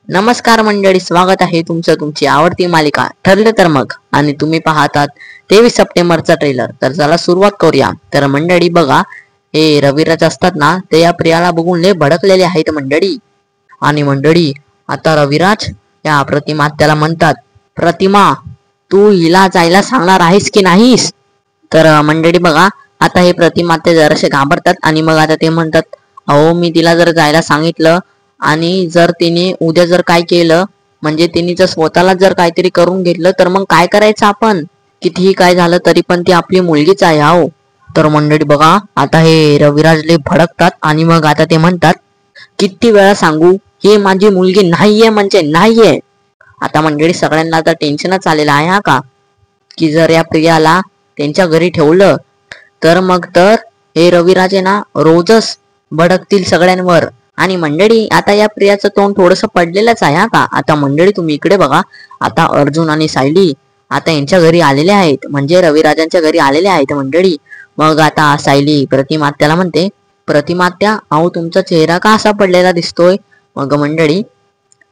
नमस्कार मंडळी, स्वागत आहे तुमचं तुमची आवडती मालिका ठरलं तर मग. आणि तुम्ही पाहतात 23 सप्टेंबरचा ट्रेलर. तर चला सुरुवात करूया. तर मंडळी बघा, हे रविराज असतात ना, ते या प्रियाला बघून लय भडकलेले आहेत मंडळी. आणि मंडळी आता रविराज या प्रतिमा त्याला म्हणतात, प्रतिमा तू हिला जायला सांगणार आहेस की नाहीस? तर मंडळी बघा, आता हे प्रतिमा ते जरासे घाबरतात आणि मग आता ते म्हणतात, अहो मी तिला जर जायला सांगितलं आणि जर तिने उद्या जर काय केलं, म्हणजे तिने जर स्वतःला जर काहीतरी करून घेतलं तर मग काय करायचं आपण? कितीही काय झालं तरी पण ती आपली मुलगीच आहे. हो. तर मंडळी बघा, आता हे रविराजले भडकतात आणि मग आता ते म्हणतात, किती वेळा सांगू, ही माझी मुलगी नाहीये म्हणजे नाहीये. आता मंडळी सगळ्यांना आता टेन्शनच आलेलं आहे हा का, की जर या प्रियाला त्यांच्या घरी ठेवलं तर मग तर हे रविराजे ना रोजच भडकतील सगळ्यांवर. आणि मंडळी आता या प्रियाचं तोंड थोडस पडलेलंच आहे हा का. आता मंडळी तुम्ही इकडे बघा, आता अर्जुन आणि सायली आता यांच्या घरी आलेले आहेत, म्हणजे रविराजांच्या घरी आलेले आहेत मंडळी. मग आता सायली प्रतिमात्याला म्हणते, प्रतिमात्या अहो तुमचा चेहरा का असा पडलेला दिसतोय? मग मंडळी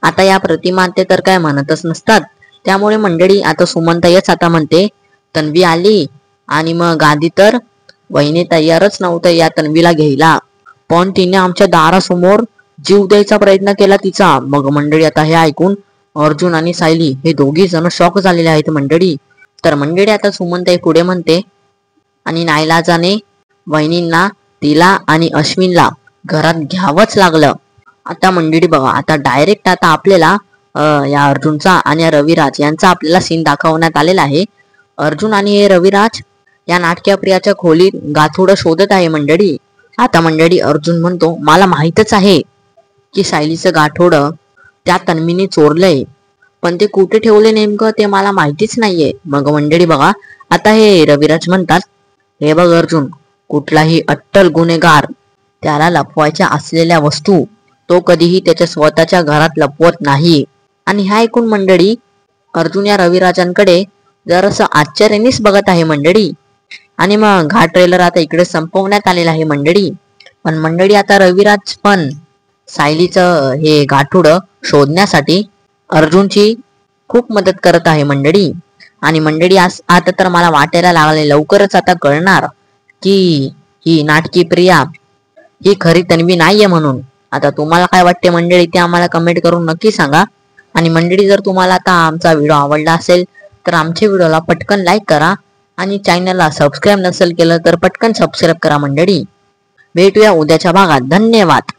आता या प्रतिमात्या तर काय म्हणतच नसतात. त्यामुळे मंडळी आता सुमनताईच आता म्हणते, तन्वी आली. आणि मग आधी तर वहिनी तयारच नव्हतं या तन्वीला घ्यायला, पण तिने आमच्या दारासमोर जीव द्यायचा प्रयत्न केला तिचा. मग मंडळी आता हे ऐकून अर्जुन आणि सायली हे दोघी जण शॉक झालेले आहेत मंडळी. तर मंडळी आता सुमनताई पुढे म्हणते, आणि नाईलाजाने वहिनींना तिला आणि अश्विनला घरात घ्यावंच लागलं. आता मंडळी बघा, आता डायरेक्ट आता आपल्याला या अर्जुनचा आणि या रविराज यांचा आपल्याला सीन दाखवण्यात आलेला आहे. अर्जुन आणि हे रविराज या नाटक्या प्रियाच्या खोलीत गाठोडं शोधत आहे मंडळी. आता मंडळी अर्जुन म्हणतो, मला माहीतच आहे की सायलीचं गाठोडं त्या तन्वीने चोरलंय, पण ते कुठे ठेवले नेमकं ते मला माहितीच नाहीये. मग मंडळी बघा, आता हे रविराज म्हणतात, हे बघ अर्जुन, कुठलाही अट्टल गुन्हेगार त्याला लपवायच्या असलेल्या वस्तू तो कधीही त्याच्या स्वतःच्या घरात लपवत नाही. आणि ह्या ऐकून मंडळी अर्जुन या रविराजांकडे जरासं आश्चर्यानेच बघत आहे मंडळी. आणि मग हा ट्रेलर आता इकडे संपवण्यात आलेला आहे मंडळी. पण मंडळी आता रविराज पण सायलीचं हे गाठोडं शोधण्यासाठी अर्जुनची खूप मदत करत आहे मंडळी. आणि मंडळी आता तर मला वाटायला लागले, लवकरच आता कळणार की ही नाटकी प्रिया ही खरी तन्वी नाहीये म्हणून. आता तुम्हाला काय वाटते मंडळी, ते आम्हाला कमेंट करून नक्की सांगा. आणि मंडळी जर तुम्हाला आता आमचा व्हिडिओ आवडला असेल तर आमच्या व्हिडिओला पटकन लाईक करा, आणि चॅनलला सबस्क्राईब नसेल केलं तर पटकन सबस्क्राईब करा मंडळी. भेटूया उद्याच्या भागात. धन्यवाद.